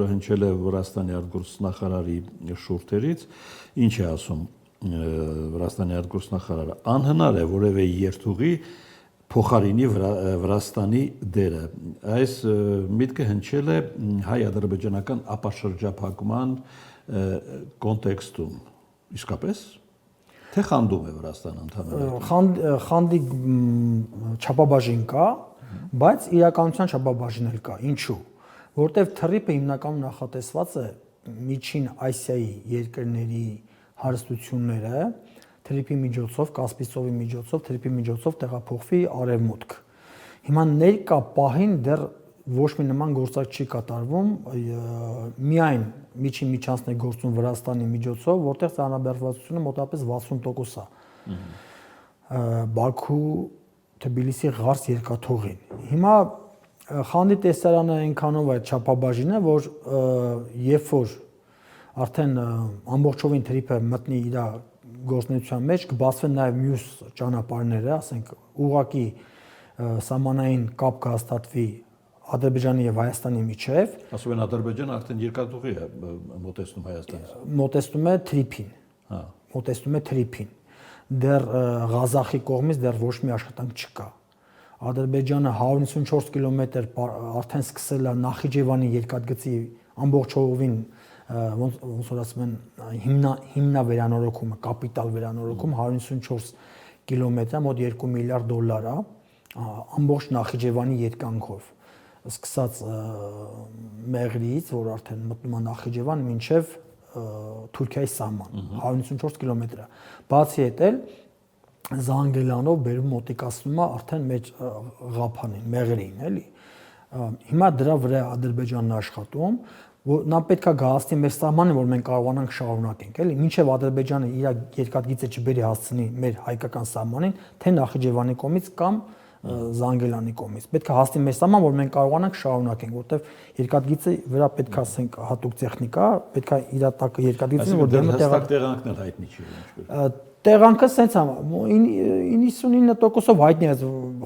որը հնչել է Վրաստանի արտգործնախարարի շուրթերից, ինչ է ասում Վրաստանի արտգործնախարարը, անհնար է որևէ երթուղի փոխարինի Վրաստանի դերը։ Այս միտքը հնչել է հայ-ադրբեջանական ապաշրջափակման կոնտեքստում։ Իսկապես թե խանդում է Վրաստանը ընդհանրապես։ Խանդի չափաբաժին կա, բայց իրականության չափաբաժին էլ կա։ Ինչու՞։ Որտեվ թռիփը հիմնականում նախատեսված է Միջին Ասիայի երկրների հարստությունները թրիփի միջոցով, Կասպից ծովի միջոցով, թրիփի միջոցով տեղափոխվի արևմուտք։ Հիմա ներկա պահին դեռ ոչ մի նման գործակ չի կատարվում, միայն միջին միջանցն է գործում Վրաստանի միջոցով, որտեղ ծանրաբեռնվածությունը մոտավորապես 60% է։ Բաքու Թբիլիսի Ղարս երկաթուղին։ Հիմա խանդի տեսարանը այնքանով է չափաբաժին է, որ երբ որ արդեն ամբողջովին թրիփը մտնի իր գործունեության մեջ, կբացվեն նաև մյուս ճանապարհները, ասենք ուղղակի սահմանային կապ կհաստատվի Ադրբեջանի եւ Հայաստանի միջև։ Ասում են Ադրբեջանը արդեն երկաթուղի է մոտեցնում Հայաստանից։ Մոտեցնում է թրիփին։ Հա, մոտեցնում է թրիփին։ Դեռ Ղազախի կողմից դեռ ոչ մի աշխատանք չկա։ Ադրբեջանը 154 կիլոմետր արդեն սկսել է Նախիջևանի երկաթգծի ամբողջովին ոնց որ ասում են հիմնավերանորոգումը, կապիտալ վերանորոգում 154 կիլոմետր, մոտ $2 միլիարդ է, ամբողջ Նախիջևանի երկայնքով, սկսած Մեղրիից, որ արդեն մտնում է Նախիջևան, մինչև Թուրքիայի սահման, 154 կիլոմետր է։ Բացի այդ էլ Զանգելանով բերում մոտիկացնում է արդեն մեջ Ղափանին, Մեղրիին, էլի։ Հիմա դրա վրա Ադրբեջանն աշխատում, որ նա պետք է գահստի մեր սահմանը, որ մենք կարողանանք շարունակենք, էլի, մինչև Ադրբեջանը իր երկաթգիծը չբերի հասցնի մեր հայկական սահմանին, թե Նախիջևանի կողմից կամ Զանգելանի կողմից։ Պետք է հասնի մեր սահման, որ մենք կարողանանք շարունակենք, որտեվ երկաթգիծի վրա պետք է ասենք հատուկ տեխնիկա, պետք է իր տակը երկաթգիծին, որ դեմը տեղանքն էլ հայտնի չի։ Տեղանքը սենց է 99%-ով հայտնի է,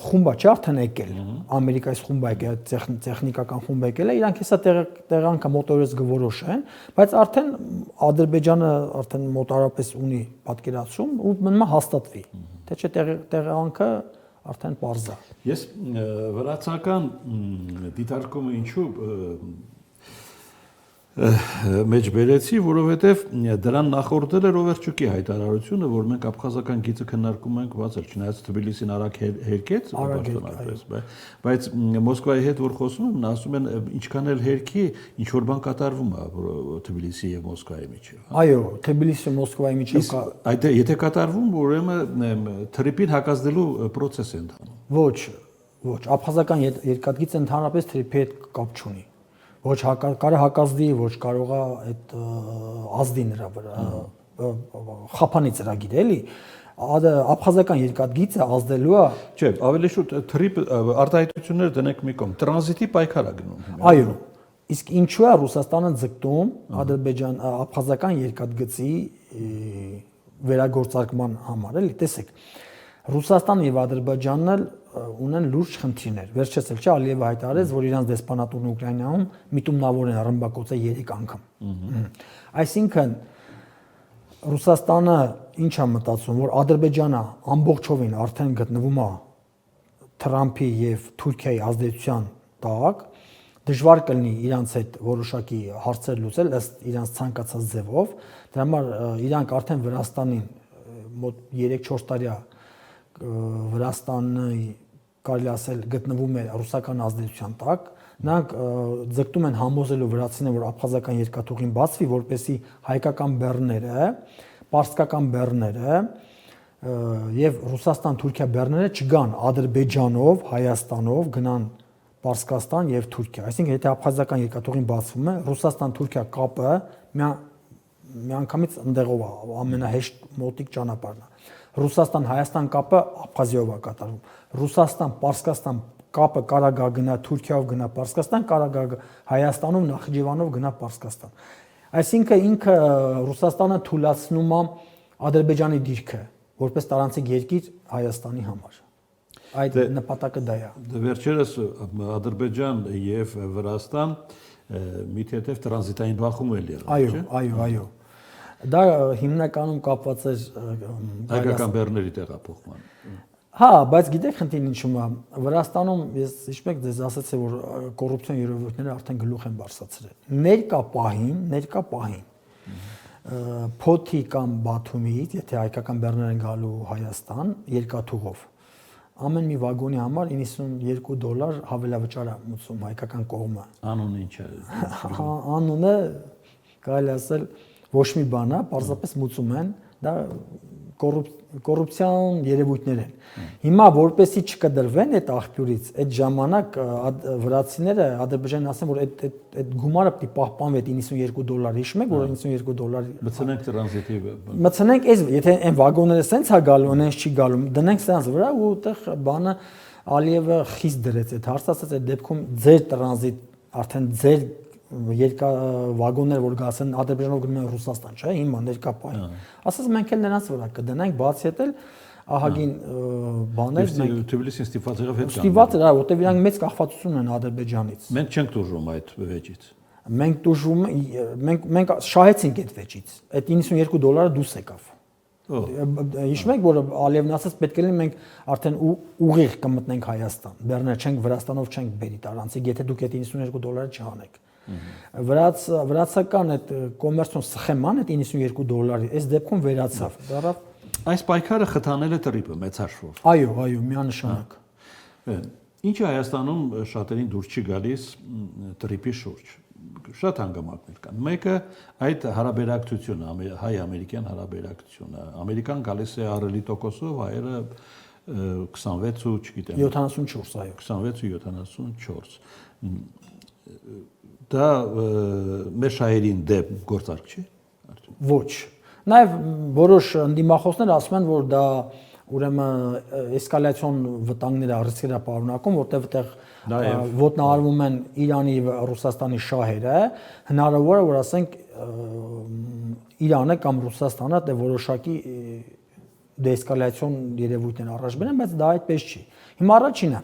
խումբա չի արդեն եկել, Ամերիկայից խումբա եկել, տեխնիկական խումբա եկել է, իրանք հեսա տեղանքը մոտորես գորոշեն, բայց արդեն Ադրբեջանը արդեն մոտարապես ունի պատկերացում ու մնում է հաստատվի, թե չէ տեղանքը արդեն պարզ է։ Ես վրացական դիտարկումը ինչու մեջ բերեցի, որովհետև դրան նախորդել է Ռովերչուկի հայտարարությունը, որ մենք աբխազական գիծը քննարկում ենք բացել, չնայած Թբիլիսին արագ հերկեց, բայց Մոսկվայի հետ որ խոսում եմ, նա ասում են ինչքան էլ հերքի, ինչ որ բան կատարվում է Թբիլիսի եւ Մոսկվայի միջեւ։ Այո, Թբիլիսի ու Մոսկվայի միջեւ կա։ Այդ եթե կատարվում, ուրեմն թրիփին հակազդելու process է ընթանում։ Ոչ, աբխազական երկաթգիծը ընդհանրապես թրիփի հետ կապ չունի։ Ոչ կարա հակազդի, ոչ կարող է այդ ազդի նրա վրա, խափանի ծրագիր էլի, աբխազական երկաթգիծը ազդելու է։ Չէ, ավելի շուտ թրիփ արտահայտությունները դնենք մի կողմ, տրանզիտի պայքար է գնում։ Այո, իսկ ինչու է Ռուսաստանը ձգտում աբխազական երկաթգծի վերագործարկման համար, էլի, տեսեք, Ռուսաստանը եւ Ադրբեջանն ունեն լուրջ խնդիրներ։ Վերջերս էլ Ալիևը հայտարարեց, որ իրանց դեսպանատուրն Ուկրաինայում միտումնավոր են ռմբակոծել 3 անգամ։ Այսինքն Ռուսաստանը ինչ է մտածում, որ Ադրբեջանը ամբողջովին արդեն գտնվում է Թրամփի եւ Թուրքիայի ազդեցության տակ, դժվար կլինի իրանց հետ որոշակի հարցեր լուծել ըստ իրանց ցանկացած ձևով։ Դրա համար իրանք արդեն Վրաստանին մոտ 3-4 տարի Վրաստանը կարելի ասել գտնվում է ռուսական ազդեցության տակ, նրանք ձգտում են համոզելու վրացիներին, որ աբխազական երկաթուղին բացվի, որպեսզի հայկական բեռները, պարսկական բեռները եւ Ռուսաստան-Թուրքիա բեռները չգան Ադրբեջանով, Հայաստանով, գնան Պարսկաստան եւ Թուրքիա։ Այսինքն եթե աբխազական երկաթուղին բացվում է, Ռուսաստան-Թուրքիա կապը միանգամից ընդեղով է, ամենահեշտ մոտիկ ճանապարհն է։ Ռուսաստան-Հայաստան կապը Աբխազիայով է կատարվում։ Ռուսաստան-Պարսկաստան կապը կարա գա գնա Թուրքիայով գնա Պարսկաստան, կարա գա Հայաստանով, Նախիջևանով գնա Պարսկաստան։ Այսինքն ինքը Ռուսաստանը թույլատրում է Ադրբեջանի դիրքը որպես տարանցիկ երկիր Հայաստանի համար։ Այդ նպատակը դա է։ Վերջերս Ադրբեջան եւ Վրաստան մի թեթև տրանզիտային բախում էլ եղավ, չէ՞։ Այո։ Դա հիմնականում կապված էր հայկական բեռների տեղափոխման։ Հա, բայց գիտեք խնդիրն ինչու՞մ է։ Վրաստանում ես հիշում եք ձեզ ասացի, որ կոռուպցիոն երևույթները արդեն գլուխ են բարձրացրել։ Ներկա պահին Փոթի կամ Բաթումից, եթե հայկական բեռներ են գալու Հայաստան երկաթուղով, ամեն մի վագոնի համար $92 հավելավճար է մուծում հայկական կողմը։ Անունը ինչ է։ Անունը կարելի ասել ոչ մի բան է, պարզապես մուծում են, դա կոռուպցիոն երևույթներ են։ Հիմա որպեսի չկդրվեն այդ աղբյուրից, այդ ժամանակ վրացիները Ադրբեջանն ասեն, որ այդ գումարը պիտի պահպանվի $92, հիշում եք, որ $92 մտցնենք տրանզիտի։ Մտցնենք այս, եթե այն վագոնները սենց է գալու, այնց չի գալու, դնենք սրանց վրա ու այդտեղ բանը Ալիևը խիստ դրեց այդ հարցը, ասաց այդ դեպքում ձեր տրանզիտ, արդեն ձեր երկա վագոններ որ գասեն Ադրբեջանով գնում են Ռուսաստան, չէ՞, հիմա ներկա պահին։ Ասաց մենք էլ նրանց վրա կդնենք, բացի հետ էլ ահագին բաներ մենք Թբիլիսին ստիպված եղավ հետ կան։ Ստիպված էր, որտեղ իրանք մեծ կախվածություն են Ադրբեջանից։ Մենք չենք տուժում այդ վեճից։ Մենք տուժում մենք շահեցինք այդ վեճից։ Այդ $92 դուրս եկավ։ Հիշում եք, որ Ալիևն ասաց պետք է լինի մենք արդեն ուղիղ կմտնենք Հայաստան։ Բեռներ չենք Վրաստանով չենք բերի տարանցիկ, եթե դուք այդ $92 չհանեք։ Վրացական այդ կոմերցիոն սխեման այդ $92-ի այս դեպքում վերացավ։ Դառավ այս պայքարը խթանել է տրիպը մեծ հաշվով։ Այո, միանշանակ։ Ինչը Հայաստանում շատերին դուր չի գալիս տրիպի շուրջ։ Շատ հանգամանքներ կան։ Մեկը այդ հարաբերակցությունը, հայ-ամերիկյան հարաբերակցությունը։ Ամերիկան գալիս է առելի տոկոսով, հայերը 26 ու չգիտեմ 74, այո, 26 ու 74։ Դա մեր շահերին դեմ գործարք չի։ Ոչ։ Նաև որոշ ընդդիմախոսներ ասում են, որ դա ուրեմն էսկալացիոն վտանգներ ռիսկեր է պարունակում, որտեղ ոտնահարվում են Իրանի եւ Ռուսաստանի շահերը, հնարավոր է որ ասենք Իրանը կամ Ռուսաստանը դե որոշակի դեեսկալացիոն երևույթներ առաջ բերեն, բայց դա այդպես չի։ Հիմա առաջինը,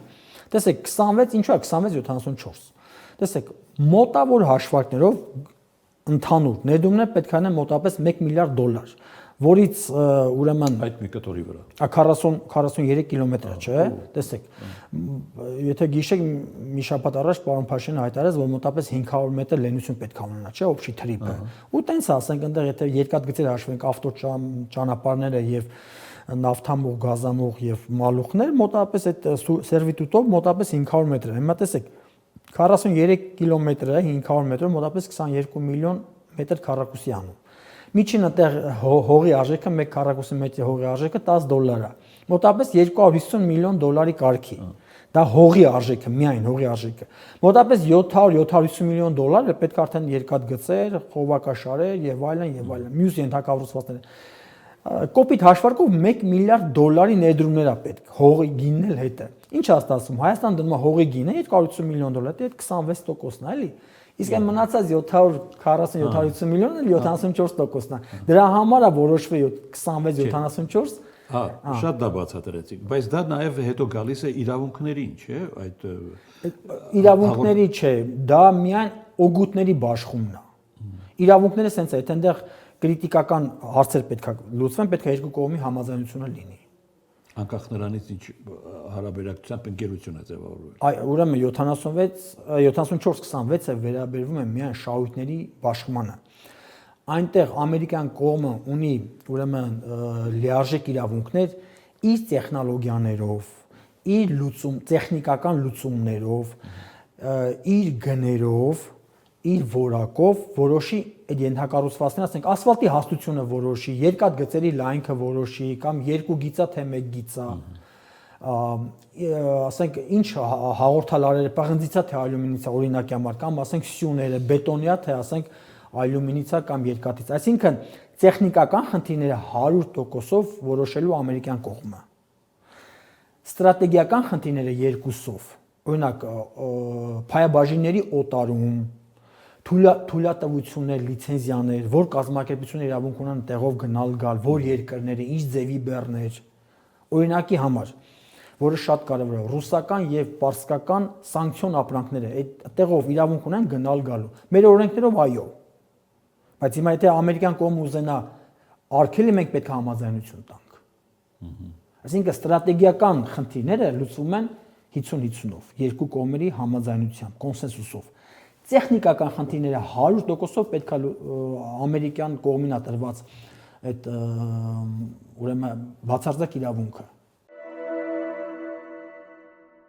տեսեք 26, ինչու է 26-74։ Տեսեք, մոտավոր հաշվարկներով ընդհանուր ներդրումներ պետք է լինեն մոտապես $1 միլիարդ, որից ուրեմն այդ մի կտորի վրա 43 կիլոմետր է, չէ՞։ Տեսեք, եթե գիշեք մի շաբաթ առաջ պարոն Փաշինյանը հայտարարեց, որ մոտապես 500 մետր լենություն պետք է ունենա, չէ՞, օբշի թրիպը։ Ու տենց է, ասենք, այնտեղ եթե երկաթգծեր հաշվենք, ավտոճանապարհները եւ նավթամուղ, գազամուղ եւ մալուխներ, մոտապես այդ սերվիտուտով մոտապես 500 մետր է։ Հիմա տեսեք 43 կիլոմետրը 500 մետր մոտապես 22 միլիոն մետր քառակուսի անում։ Միջին այդտեղ հողի արժեքը 1 քառակուսի մետրի հողի արժեքը $10 է։ Մոտապես $250 միլիոն կարգի։ Դա հողի արժեքը, միայն հողի արժեքը։ Մոտապես $700-750 միլիոն պետք է արդեն երկաթգծեր, խողովակաշարեր եւ այլն, մյուս ենթակառուցվածքներ։ Կոպիտ հաշվարկով $1 միլիարդ ներդրումներ է պետք հողի գինն էլ հետը։ Ինչ է ստացվում։ Հայաստանը դնում է հողի գինը $250 միլիոն, դա 26%-ն է, էլի։ Իսկ այն մնացած 740-750 միլիոնը 74%-ն է։ Դրա համար է որոշվել 26-74։ Հա, շատ դա բացատրեցիք, բայց դա նաև հետո գալիս է իրավունքներին, չէ՞, այդ իրավունքների չէ, դա միայն օգուտների բաշխումն է։ Իրավունքները սենց է, այդ այնտեղ կրիտիկական հարցեր պետք է լուծվեն, պետք է երկու կողմի համաձայնությունը լինի։ Անկախ նրանից ինչ հարաբերակցությամբ ընկերություն է ձևավորվել։ Այ ուրեմն 74-26-ը վերաբերվում է միայն շահույթների բաշխմանը։ Այնտեղ ամերիկյան կողմը ունի ուրեմն լիարժեք իրավունքներ իր տեխնոլոգիաներով, իր տեխնիկական լուծումներով, իր գներով, իր որակով որոշի այդ ենթակառուցվածքները, ասենք ասֆալտի հաստությունը որոշի, երկաթգծերի լայնքը որոշի կամ երկու գիծա թե մեկ գիծա, ասենք ինչ հաղորդալարերը պղնձիցա թե ալյումինիցա օրինակի համար կամ ասենք սյուները բետոնյա թե ասենք ալյումինիցա կամ երկաթից, այսինքն տեխնիկական խնդիրները 100%-ով որոշելու ամերիկյան կողմը։ Ստրատեգիական խնդիրները երկուսով, օրինակ փայաբաժինների օտարում, թույլատվություններ, լիցենզիաներ, որ կազմակերպությունները իրավունք ունեն տեղով գնալ գալ, որ երկրները, ինչ ձևի բեռներ, օրինակի համար, որը շատ կարևոր է, ռուսական եւ պարսկական սանկցիոն ապրանքները այդտեղով իրավունք ունեն գնալ գալու։ Մեր օրենքներով այո։ Բայց հիմա եթե ամերիկյան կողմը ուզենա արգելի, մենք պետք է համաձայնություն տանք։ Այսինքն ստրատեգիական խնդիրները լուծվում են 50-50-ով, երկու կողմերի համաձայնությամբ, կոնսենսուսով։ Տեխնիկական խնդիրները 100%-ով պետք է ամերիկյան կողմին տրված այդ ուրեմն բացարձակ իրավունքը